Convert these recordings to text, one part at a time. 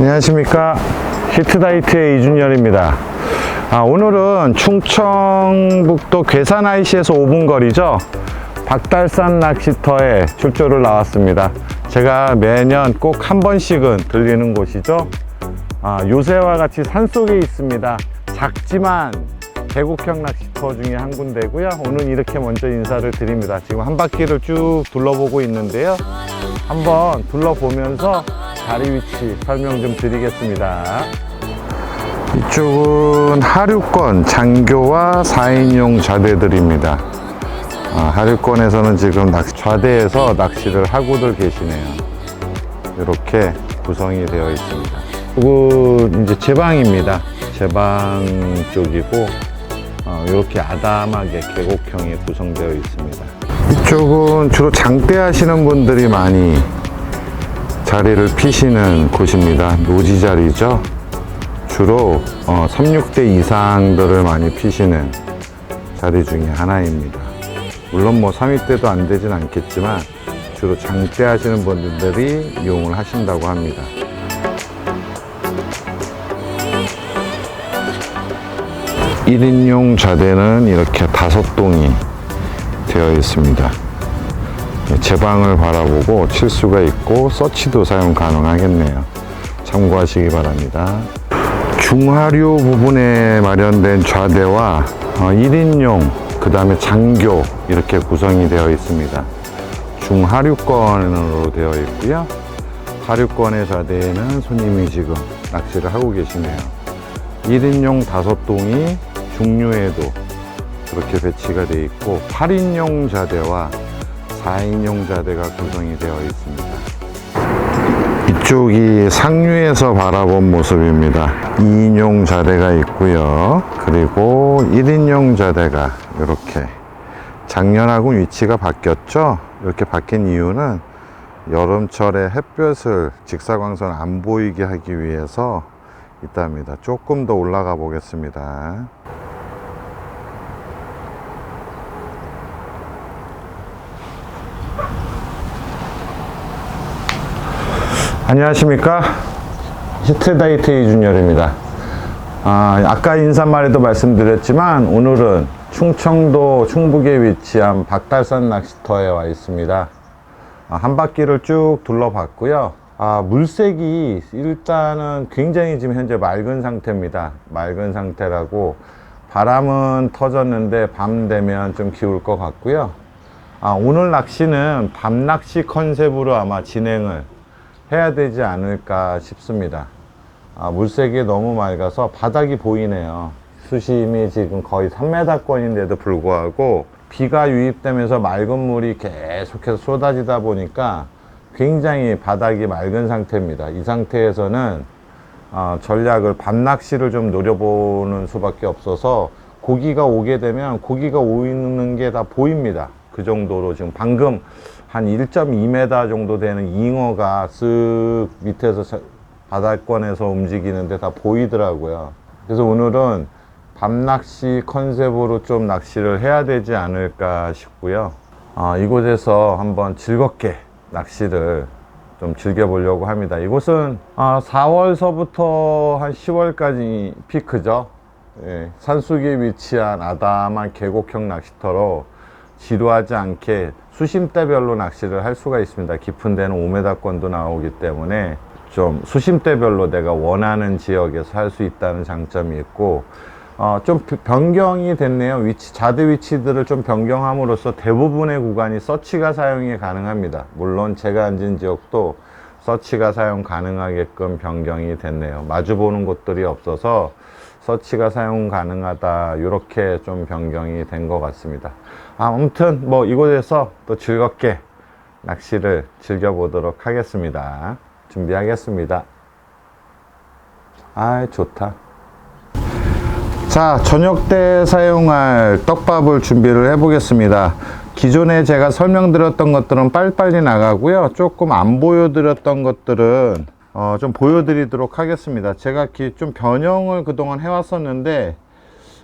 안녕하십니까, 히트다이트의 이준열입니다. 오늘은 충청북도 괴산 IC에서 5분 거리죠, 박달산 낚시터에 출조를 나왔습니다. 제가 매년 꼭 한 번씩은 들리는 곳이죠. 요새와 같이 산속에 있습니다. 작지만 계곡형 낚시터 중에 한 군데고요. 오늘 이렇게 먼저 인사를 드립니다. 지금 한 바퀴를 쭉 둘러보고 있는데요, 한번 둘러보면서 자리 위치 설명 좀 드리겠습니다. 이쪽은 하류권 장교와 4인용 자대들입니다. 하류권에서는 지금 좌대에서 낚시를 하고들 계시네요. 이렇게 구성이 되어 있습니다. 이거 이제 제방입니다. 제방 쪽이고, 이렇게 아담하게 계곡형이 구성되어 있습니다. 이쪽은 주로 장대 하시는 분들이 많이 자리를 피시는 곳입니다. 노지 자리죠. 주로 36대 이상들을 많이 피시는 자리 중에 하나입니다. 물론 32대도 안 되진 않겠지만 주로 장대 하시는 분들이 이용을 하신다고 합니다. 일인용 자대는 이렇게 5동이 되어 있습니다. 제방을 바라보고 칠 수가 있고 서치도 사용 가능하겠네요. 참고하시기 바랍니다. 중하류 부분에 마련된 좌대와 1인용, 그 다음에 장교 이렇게 구성이 되어 있습니다. 중하류권으로 되어 있고요. 하류권의 좌대에는 손님이 지금 낚시를 하고 계시네요. 1인용 5동이 중류에도 그렇게 배치가 되어 있고, 8인용 자대와 4인용 자대가 구성이 되어 있습니다. 이쪽이 상류에서 바라본 모습입니다. 2인용 자대가 있고요. 그리고 1인용 자대가 이렇게, 작년하고 위치가 바뀌었죠. 이렇게 바뀐 이유는 여름철에 햇볕을 직사광선 안 보이게 하기 위해서 있답니다. 조금 더 올라가 보겠습니다. 안녕하십니까, 히트다이트 이준열입니다. 아까 인사말에도 말씀드렸지만 오늘은 충청도 충북에 위치한 박달산 낚시터에 와 있습니다. 한 바퀴를 쭉 둘러봤고요. 물색이 일단은 굉장히 지금 현재 맑은 상태입니다. 맑은 상태라고, 바람은 터졌는데 밤 되면 좀 기울 것 같고요. 오늘 낚시는 밤낚시 컨셉으로 아마 진행을 해야 되지 않을까 싶습니다. 물색이 너무 맑아서 바닥이 보이네요. 수심이 지금 거의 3m권인데도 불구하고 비가 유입되면서 맑은 물이 계속해서 쏟아지다 보니까 굉장히 바닥이 맑은 상태입니다. 이 상태에서는 전략을 밤낚시를 좀 노려보는 수밖에 없어서, 고기가 오게 되면 고기가 오는 게 다 보입니다. 그 정도로 지금 방금 한 1.2m 정도 되는 잉어가 쓱 밑에서 바닥권에서 움직이는데 다 보이더라고요. 그래서 오늘은 밤낚시 컨셉으로 좀 낚시를 해야 되지 않을까 싶고요. 이곳에서 한번 즐겁게 낚시를 좀 즐겨보려고 합니다. 이곳은 4월서부터 한 10월까지 피크죠. 예, 산속에 위치한 아담한 계곡형 낚시터로 지루하지 않게 수심대별로 낚시를 할 수가 있습니다. 깊은 데는 5m권도 나오기 때문에 좀 수심대별로 내가 원하는 지역에서 할 수 있다는 장점이 있고, 좀 변경이 됐네요. 자대 위치들을 좀 변경함으로써 대부분의 구간이 서치가 사용이 가능합니다. 물론 제가 앉은 지역도 서치가 사용 가능하게끔 변경이 됐네요. 마주보는 곳들이 없어서 서치가 사용 가능하다, 이렇게 좀 변경이 된 것 같습니다. 아무튼 이곳에서 또 즐겁게 낚시를 즐겨보도록 하겠습니다. 준비하겠습니다. 좋다. 자, 저녁 때 사용할 떡밥을 준비를 해 보겠습니다. 기존에 제가 설명드렸던 것들은 빨리빨리 나가고요. 조금 안 보여드렸던 것들은 좀 보여드리도록 하겠습니다. 제가 좀 변형을 그동안 해왔었는데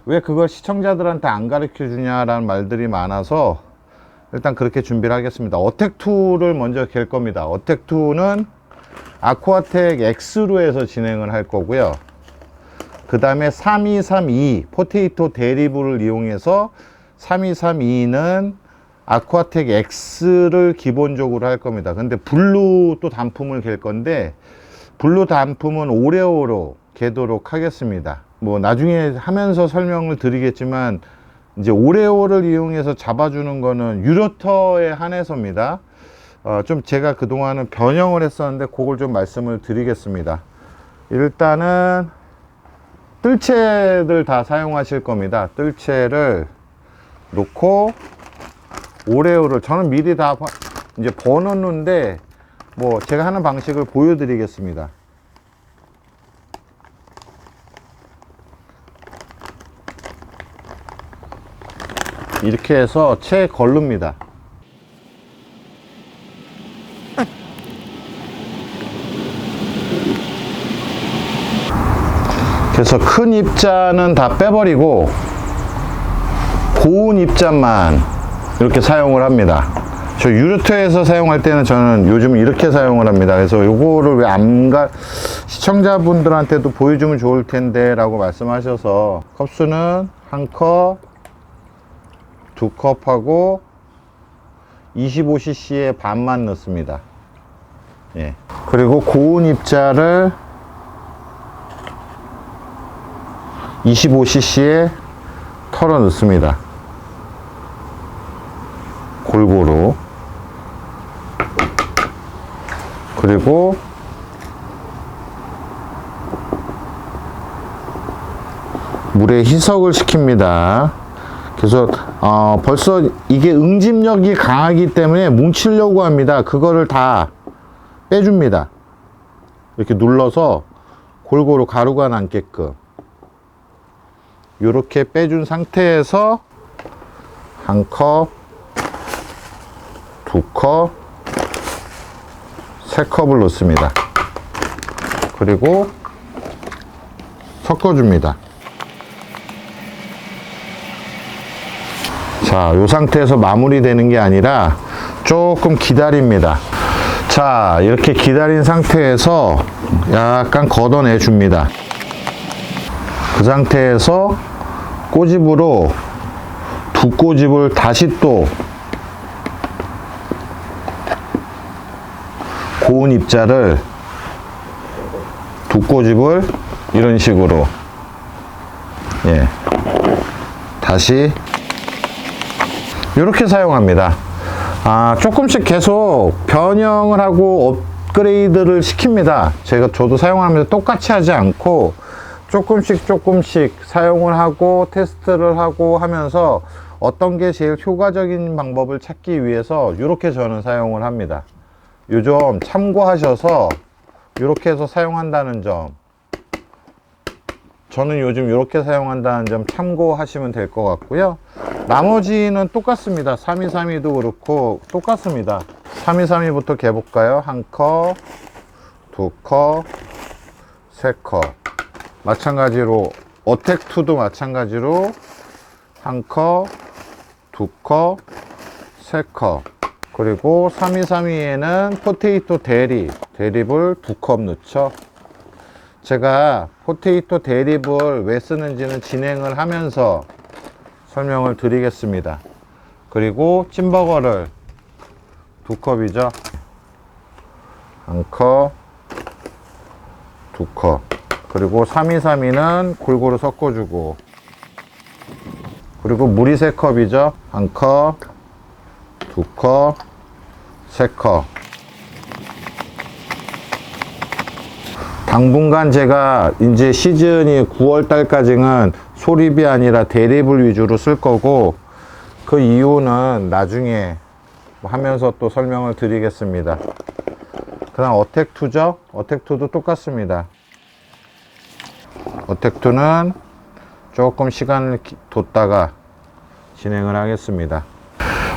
왜 그걸 시청자들한테 안 가르쳐 주냐라는 말들이 많아서 일단 그렇게 준비를 하겠습니다. 어택2를 먼저 갤 겁니다. 어택2는 아쿠아텍 X로 해서 진행을 할 거고요. 그 다음에 3232 포테이토 대리부를 이용해서 3232는 아쿠아텍 X를 기본적으로 할 겁니다. 근데 블루 또 단품을 갤 건데, 블루 단품은 오레오로 개도록 하겠습니다. 뭐 나중에 하면서 설명을 드리겠지만, 이제 오레오를 이용해서 잡아주는 거는 유로터에 한해서입니다. 좀 제가 그동안은 변형을 했었는데 그걸 좀 말씀을 드리겠습니다. 일단은 뜰채들 다 사용하실 겁니다. 뜰채를 놓고 오레오를 저는 미리 다 이제 버놓는데, 뭐 제가 하는 방식을 보여드리겠습니다. 이렇게 해서 채 걸릅니다. 그래서 큰 입자는 다 빼버리고 고운 입자만 이렇게 사용을 합니다. 저 유로터에서 사용할 때는 저는 요즘 이렇게 사용을 합니다. 그래서 요거를 왜 시청자분들한테도 보여주면 좋을 텐데 라고 말씀하셔서, 컵수는 1컵, 2컵하고 25cc의 반만 넣습니다. 예. 그리고 고운 입자를 25cc에 털어 넣습니다. 골고루. 그리고 물에 희석을 시킵니다. 그래서 벌써 이게 응집력이 강하기 때문에 뭉치려고 합니다. 그거를 다 빼줍니다. 이렇게 눌러서 골고루 가루가 남게끔 이렇게 빼준 상태에서 1컵, 2컵, 3컵을 넣습니다. 그리고 섞어줍니다. 자, 이 상태에서 마무리되는 게 아니라 조금 기다립니다. 자, 이렇게 기다린 상태에서 약간 걷어내 줍니다. 그 상태에서 꼬집으로 두 꼬집을 다시 또 고운 입자를 두 꼬집을 이런 식으로, 예, 다시 이렇게 사용합니다. 조금씩 계속 변형을 하고 업그레이드를 시킵니다. 저도 사용하면서 똑같이 하지 않고 조금씩 사용을 하고 테스트를 하고 하면서 어떤 게 제일 효과적인 방법을 찾기 위해서 이렇게 저는 사용을 합니다. 요 점 참고하셔서 이렇게 해서 사용한다는 점, 저는 요즘 이렇게 사용한다는 점 참고하시면 될 것 같고요. 나머지는 똑같습니다. 3232도 그렇고 똑같습니다. 3232부터 개볼까요? 1컵, 2컵, 3컵. 마찬가지로 어택2도 마찬가지로 1컵, 2컵, 3컵. 그리고 3232에는 포테이토 대립을 2컵 넣죠. 제가 포테이토 대립을 왜 쓰는지는 진행을 하면서 설명을 드리겠습니다. 그리고 찜버거를 2컵이죠. 1컵, 2컵. 그리고 3232는 골고루 섞어주고, 그리고 물이 3컵이죠. 1컵, 2컵, 3컵. 당분간 제가 이제 시즌이 9월 달까지는 소립이 아니라 대립을 위주로 쓸 거고, 그 이유는 나중에 하면서 또 설명을 드리겠습니다. 그 다음 어택2죠. 어택2도 똑같습니다. 어택2는 조금 시간을 뒀다가 진행을 하겠습니다.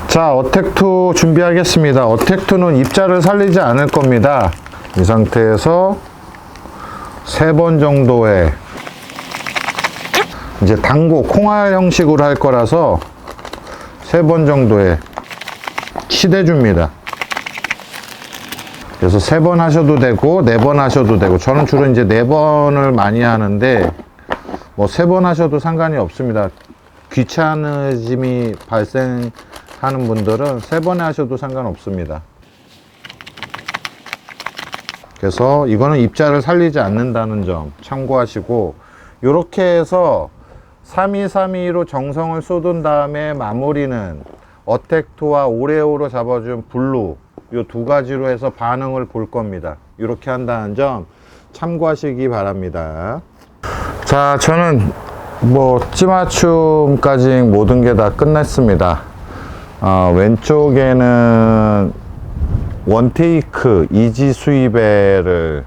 자, 어택2 준비하겠습니다. 어택2는 입자를 살리지 않을 겁니다. 이 상태에서 3번 정도의 이제 당고 콩알 형식으로 할 거라서 3번 정도의 치대줍니다. 그래서 3번 하셔도 되고 4번 하셔도 되고, 저는 주로 이제 4번을 많이 하는데 뭐 3번 하셔도 상관이 없습니다. 귀찮으심이 발생하는 분들은 3번에 하셔도 상관없습니다. 그래서 이거는 입자를 살리지 않는다는 점 참고하시고, 이렇게 해서 3232로 정성을 쏟은 다음에 마무리는 어택토와 오레오로 잡아준 블루, 이 2가지로 해서 반응을 볼 겁니다. 이렇게 한다는 점 참고하시기 바랍니다. 자, 저는 뭐 찌맞춤까지 모든 게 다 끝났습니다. 왼쪽에는 원테이크 이지 수입배를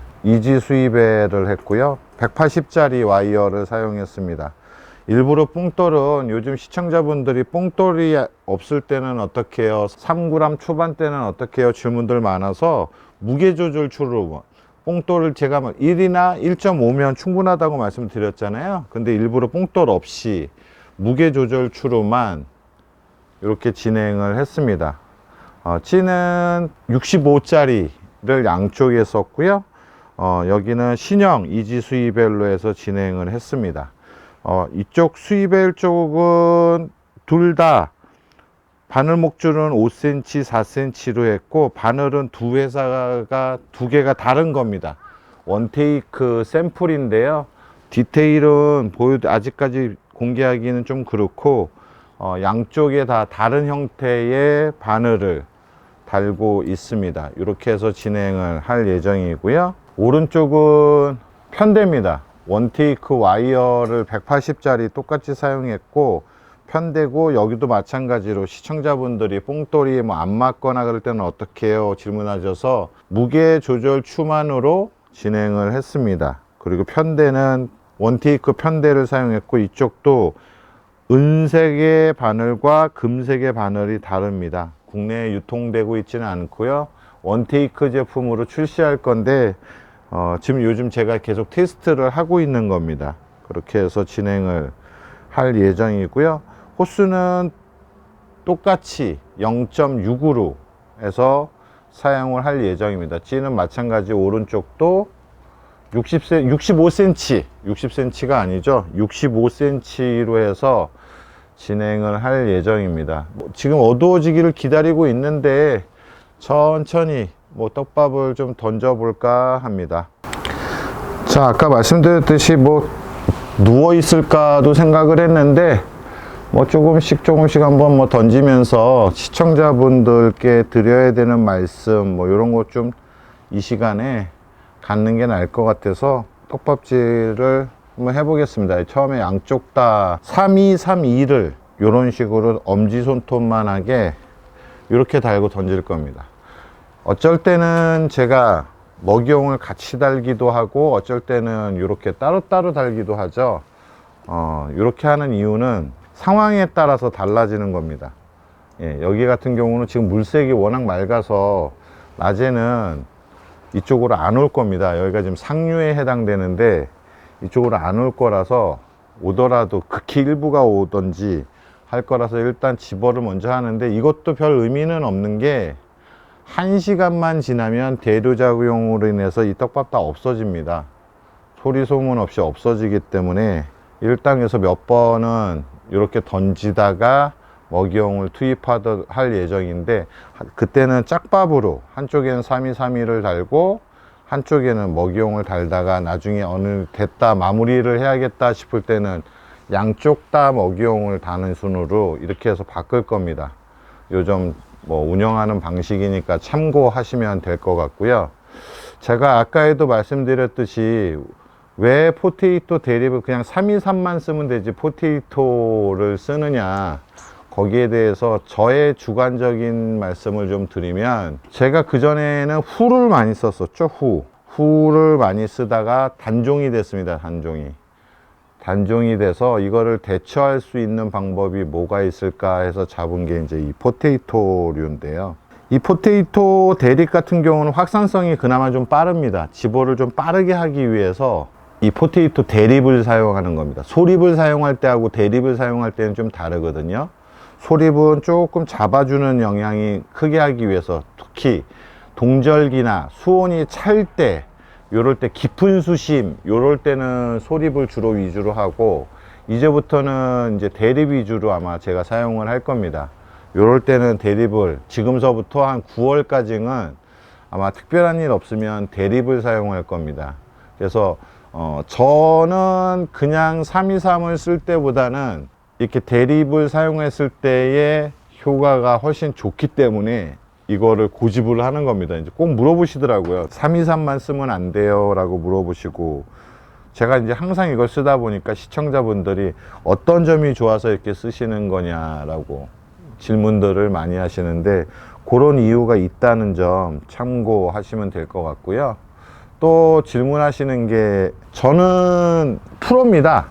했고요. 180짜리 와이어를 사용했습니다. 일부러 뽕돌은 요즘 시청자분들이 뽕돌이 없을 때는 어떻게 해요, 3g 초반대는 어떻게 해요 질문들 많아서, 무게조절 추로 뽕돌을 제가 1이나 1.5면 충분하다고 말씀드렸잖아요. 근데 일부러 뽕돌 없이 무게조절 추로만 이렇게 진행을 했습니다. 찌는 65짜리를 양쪽에 썼고요. 여기는 신형 이지 수이벨로 해서 진행을 했습니다. 이쪽 수이벨 쪽은 둘 다 바늘 목줄은 5cm, 4cm로 했고, 바늘은 두 회사가 2개가 다른 겁니다. 원테이크 샘플인데요. 디테일은 아직까지 공개하기는 좀 그렇고, 양쪽에 다 다른 형태의 바늘을 달고 있습니다. 이렇게 해서 진행을 할 예정이고요. 오른쪽은 편대입니다. 원테이크 와이어를 180짜리 똑같이 사용했고, 편대고, 여기도 마찬가지로 시청자분들이 뽕돌이 뭐 안 맞거나 그럴 때는 어떻게 해요 질문하셔서 무게 조절 추만으로 진행을 했습니다. 그리고 편대는 원테이크 편대를 사용했고, 이쪽도 은색의 바늘과 금색의 바늘이 다릅니다. 국내에 유통되고 있지는 않고요. 원테이크 제품으로 출시할 건데, 지금 요즘 제가 계속 테스트를 하고 있는 겁니다. 그렇게 해서 진행을 할 예정이고요. 호수는 똑같이 0.6으로 해서 사용을 할 예정입니다. 찌는 마찬가지 오른쪽도 65cm, 60cm가 아니죠. 65cm로 해서 진행을 할 예정입니다. 지금 어두워지기를 기다리고 있는데 천천히 떡밥을 좀 던져 볼까 합니다. 자, 아까 말씀드렸듯이 누워 있을까도 생각을 했는데 조금씩 한번 던지면서 시청자분들께 드려야 되는 말씀 이런 것 좀 이 시간에 갖는 게 나을 것 같아서 떡밥질을 한번 해보겠습니다. 처음에 양쪽 다 3232를 이런 식으로 엄지손톱만하게 이렇게 달고 던질 겁니다. 어쩔 때는 제가 먹이용을 같이 달기도 하고, 어쩔 때는 이렇게 따로따로 달기도 하죠. 이렇게 하는 이유는 상황에 따라서 달라지는 겁니다. 여기 같은 경우는 지금 물색이 워낙 맑아서 낮에는 이쪽으로 안 올 겁니다. 여기가 지금 상류에 해당되는데 이쪽으로 안 올 거라서, 오더라도 극히 일부가 오던지 할 거라서 일단 집어를 먼저 하는데, 이것도 별 의미는 없는 게 1시간만 지나면 대류작용으로 인해서 이 떡밥 다 없어집니다. 소리 소문 없이 없어지기 때문에 일당에서 몇 번은 이렇게 던지다가 먹이용을 할 예정인데, 그때는 짝밥으로 한쪽에는 3232를 달고 한쪽에는 먹이용을 달다가 나중에 어느 됐다 마무리를 해야겠다 싶을 때는 양쪽 다 먹이용을 다는 순으로 이렇게 해서 바꿀 겁니다. 요즘 운영하는 방식이니까 참고하시면 될 것 같고요. 제가 아까에도 말씀드렸듯이 왜 포테이토 대립을 그냥 323만 쓰면 되지 포테이토를 쓰느냐, 거기에 대해서 저의 주관적인 말씀을 좀 드리면, 제가 그전에는 후를 많이 썼었죠. 후를 많이 쓰다가 단종이 됐습니다. 단종이 돼서 이거를 대처할 수 있는 방법이 뭐가 있을까 해서 잡은 게 이제 이 포테이토류인데요. 이 포테이토 대립 같은 경우는 확산성이 그나마 좀 빠릅니다. 집어를 좀 빠르게 하기 위해서 이 포테이토 대립을 사용하는 겁니다. 소립을 사용할 때하고 대립을 사용할 때는 좀 다르거든요. 소립은 조금 잡아주는 영향이 크게 하기 위해서, 특히 동절기나 수온이 찰 때, 요럴 때 깊은 수심, 요럴 때는 소립을 주로 위주로 하고, 이제부터는 이제 대립 위주로 아마 제가 사용을 할 겁니다. 요럴 때는 대립을 지금서부터 한 9월까지는 아마 특별한 일 없으면 대립을 사용할 겁니다. 그래서 저는 그냥 323을 쓸 때보다는 이렇게 대립을 사용했을 때의 효과가 훨씬 좋기 때문에 이거를 고집을 하는 겁니다. 이제 꼭 물어보시더라고요. 323만 쓰면 안 돼요 라고 물어보시고, 제가 이제 항상 이걸 쓰다 보니까 시청자분들이 어떤 점이 좋아서 이렇게 쓰시는 거냐라고 질문들을 많이 하시는데, 그런 이유가 있다는 점 참고하시면 될 것 같고요. 또 질문하시는 게, 저는 프로입니다.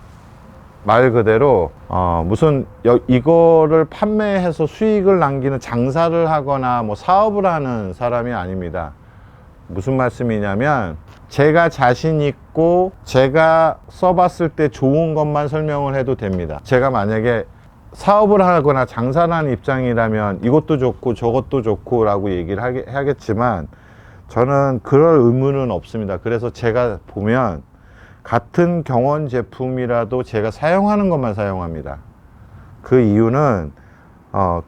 말 그대로 무슨 이거를 판매해서 수익을 남기는 장사를 하거나 뭐 사업을 하는 사람이 아닙니다. 무슨 말씀이냐면, 제가 자신 있고 제가 써봤을 때 좋은 것만 설명을 해도 됩니다. 제가 만약에 사업을 하거나 장사를 하는 입장이라면 이것도 좋고 저것도 좋고 라고 얘기를 하겠지만, 저는 그럴 의무는 없습니다. 그래서 제가 보면 같은 경원 제품이라도 제가 사용하는 것만 사용합니다. 그 이유는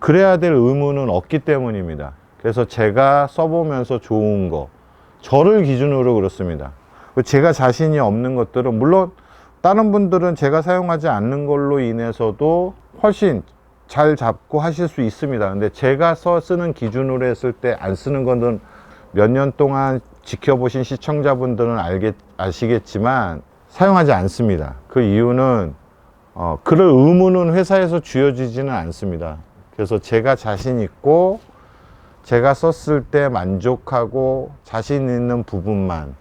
그래야 될 의무는 없기 때문입니다. 그래서 제가 써보면서 좋은 거, 저를 기준으로 그렇습니다. 제가 자신이 없는 것들은, 물론 다른 분들은 제가 사용하지 않는 걸로 인해서도 훨씬 잘 잡고 하실 수 있습니다. 근데 제가 쓰는 기준으로 했을 때 안 쓰는 거는 몇 년 동안 지켜보신 시청자분들은 아시겠지만 사용하지 않습니다. 그 이유는 그럴 의무는 회사에서 주어지지는 않습니다. 그래서 제가 자신 있고 제가 썼을 때 만족하고 자신 있는 부분만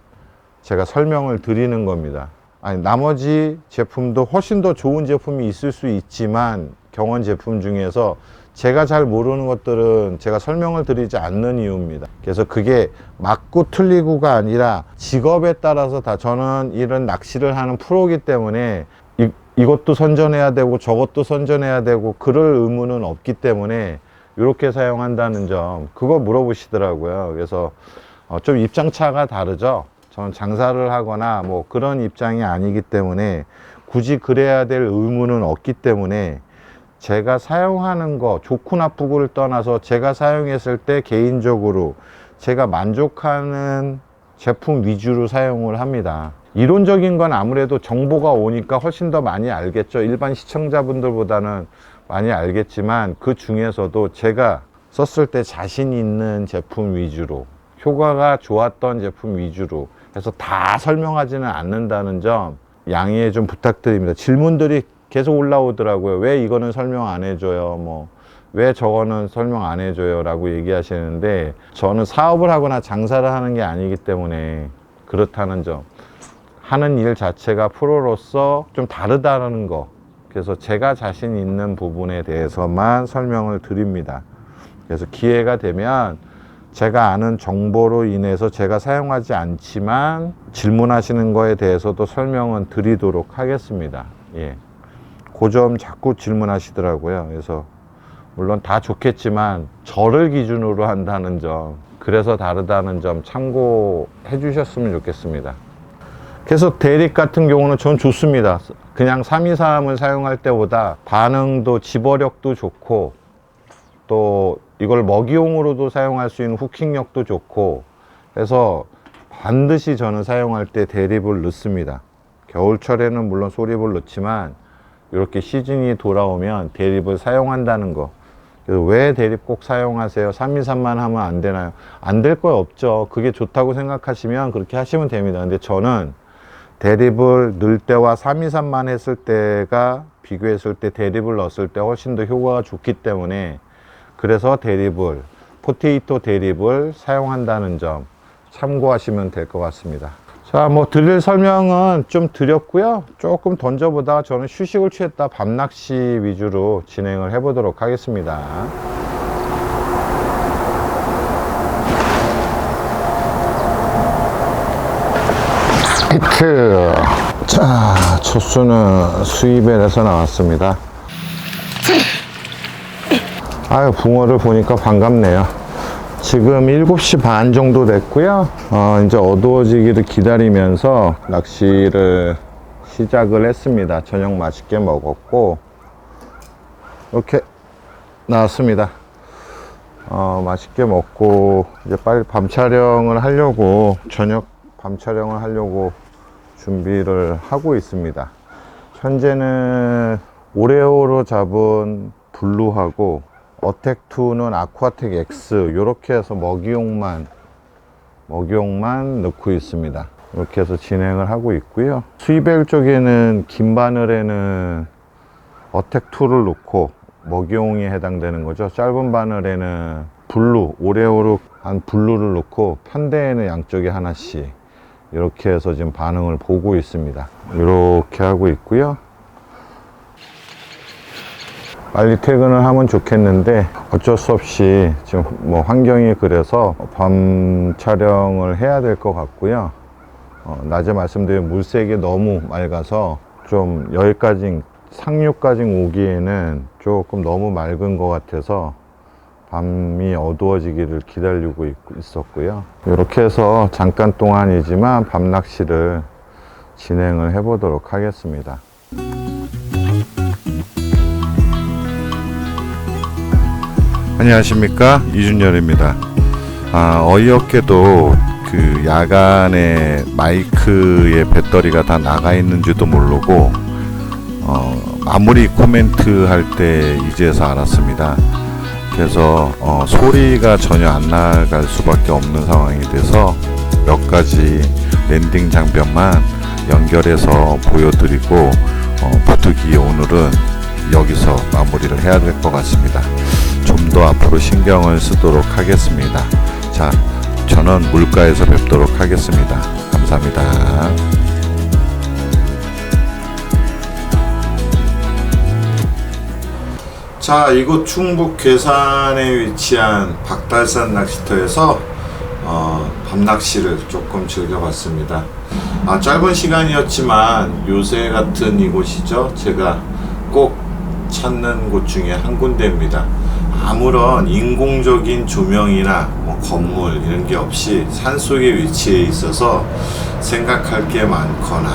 제가 설명을 드리는 겁니다. 아니, 나머지 제품도 훨씬 더 좋은 제품이 있을 수 있지만, 경원 제품 중에서 제가 잘 모르는 것들은 제가 설명을 드리지 않는 이유입니다. 그래서 그게 맞고 틀리고가 아니라 직업에 따라서 다, 저는 이런 낚시를 하는 프로이기 때문에 이것도 선전해야 되고 저것도 선전해야 되고 그럴 의무는 없기 때문에 이렇게 사용한다는 점, 그거 물어보시더라고요. 그래서 좀 입장차가 다르죠. 저는 장사를 하거나 뭐 그런 입장이 아니기 때문에 굳이 그래야 될 의무는 없기 때문에, 제가 사용하는 거 좋고 나쁘고를 떠나서 제가 사용했을 때 개인적으로 제가 만족하는 제품 위주로 사용을 합니다. 이론적인 건 아무래도 정보가 오니까 훨씬 더 많이 알겠죠. 일반 시청자분들보다는 많이 알겠지만, 그 중에서도 제가 썼을 때 자신 있는 제품 위주로, 효과가 좋았던 제품 위주로 해서 다 설명하지는 않는다는 점 양해 좀 부탁드립니다. 질문들이 계속 올라오더라고요. 왜 이거는 설명 안 해줘요? 뭐 왜 저거는 설명 안 해줘요? 라고 얘기하시는데, 저는 사업을 하거나 장사를 하는 게 아니기 때문에 그렇다는 점, 하는 일 자체가 프로로서 좀 다르다는 거, 그래서 제가 자신 있는 부분에 대해서만 설명을 드립니다. 그래서 기회가 되면 제가 아는 정보로 인해서 제가 사용하지 않지만 질문하시는 거에 대해서도 설명은 드리도록 하겠습니다. 예. 그 점 자꾸 질문하시더라고요. 그래서 물론 다 좋겠지만 저를 기준으로 한다는 점, 그래서 다르다는 점 참고해 주셨으면 좋겠습니다. 그래서 대립 같은 경우는 전 좋습니다. 그냥 323을 사용할 때보다 반응도 집어력도 좋고, 또 이걸 먹이용으로도 사용할 수 있는 후킹력도 좋고 해서 반드시 저는 사용할 때 대립을 넣습니다. 겨울철에는 물론 소립을 넣지만 이렇게 시즌이 돌아오면 대립을 사용한다는 거. 그래서 왜 대립 꼭 사용하세요? 323만 하면 안 되나요? 안 될 거 없죠. 그게 좋다고 생각하시면 그렇게 하시면 됩니다. 근데 저는 대립을 넣을 때와 323만 했을 때가 비교했을 때 대립을 넣었을 때 훨씬 더 효과가 좋기 때문에, 그래서 대립을, 포테이토 대립을 사용한다는 점 참고하시면 될 것 같습니다. 자, 뭐 드릴 설명은 좀 드렸고요. 조금 던져보다가 저는 휴식을 취했다 밤낚시 위주로 진행을 해 보도록 하겠습니다. 히트. 자, 첫수는 수입엘에서 나왔습니다. 아유, 붕어를 보니까 반갑네요. 지금 7시 반 정도 됐고요. 이제 어두워지기를 기다리면서 낚시를 시작을 했습니다. 저녁 맛있게 먹었고 이렇게 나왔습니다. 맛있게 먹고 이제 빨리 밤 촬영을 하려고, 저녁 밤 촬영을 하려고 준비를 하고 있습니다. 현재는 오레오로 잡은 블루하고 어택2는 아쿠아텍 X 이렇게 해서 먹이용만 넣고 있습니다. 이렇게 해서 진행을 하고 있고요. 수입벨 쪽에는 긴 바늘에는 어택2를 넣고 먹이용에 해당되는 거죠. 짧은 바늘에는 블루, 오레오로 한 블루를 넣고 편대에는 양쪽에 하나씩 이렇게 해서 지금 반응을 보고 있습니다. 이렇게 하고 있고요. 빨리 퇴근을 하면 좋겠는데 어쩔 수 없이 지금 뭐 환경이 그래서 밤 촬영을 해야 될 것 같고요. 낮에 말씀드린 물색이 너무 맑아서 좀 여기까지 상류까지 오기에는 조금 너무 맑은 것 같아서 밤이 어두워지기를 기다리고 있었고요. 이렇게 해서 잠깐 동안이지만 밤 낚시를 진행을 해 보도록 하겠습니다. 안녕하십니까, 이준열입니다. 어이없게도 그 야간에 마이크의 배터리가 다 나가 있는지도 모르고 마무리 코멘트 할 때 이제서 알았습니다. 그래서 소리가 전혀 안 나갈 수밖에 없는 상황이 돼서 몇 가지 랜딩 장면만 연결해서 보여드리고 부득이 오늘은 여기서 마무리를 해야 될 것 같습니다. 좀 더 앞으로 신경을 쓰도록 하겠습니다. 자, 저는 물가에서 뵙도록 하겠습니다. 감사합니다. 자, 이곳 충북 괴산에 위치한 박달산 낚시터에서 밤 낚시를 조금 즐겨봤습니다. 짧은 시간이었지만 요새 같은 이곳이죠. 제가 꼭 찾는 곳 중에 한 군데입니다. 아무런 인공적인 조명이나 뭐 건물 이런 게 없이 산속에 위치해 있어서 생각할 게 많거나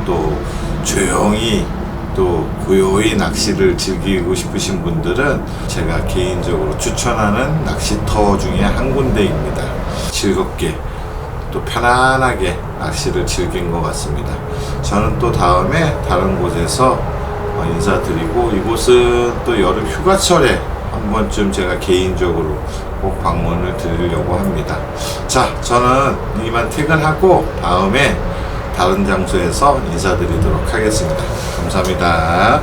또 조용히 또 고요히 낚시를 즐기고 싶으신 분들은 제가 개인적으로 추천하는 낚시터 중에 한 군데입니다. 즐겁게 또 편안하게 낚시를 즐긴 것 같습니다. 저는 또 다음에 다른 곳에서 인사드리고, 이곳은 또 여름 휴가철에 한 번쯤 제가 개인적으로 꼭 방문을 드리려고 합니다. 자, 저는 이만 퇴근하고 다음에 다른 장소에서 인사드리도록 하겠습니다. 감사합니다.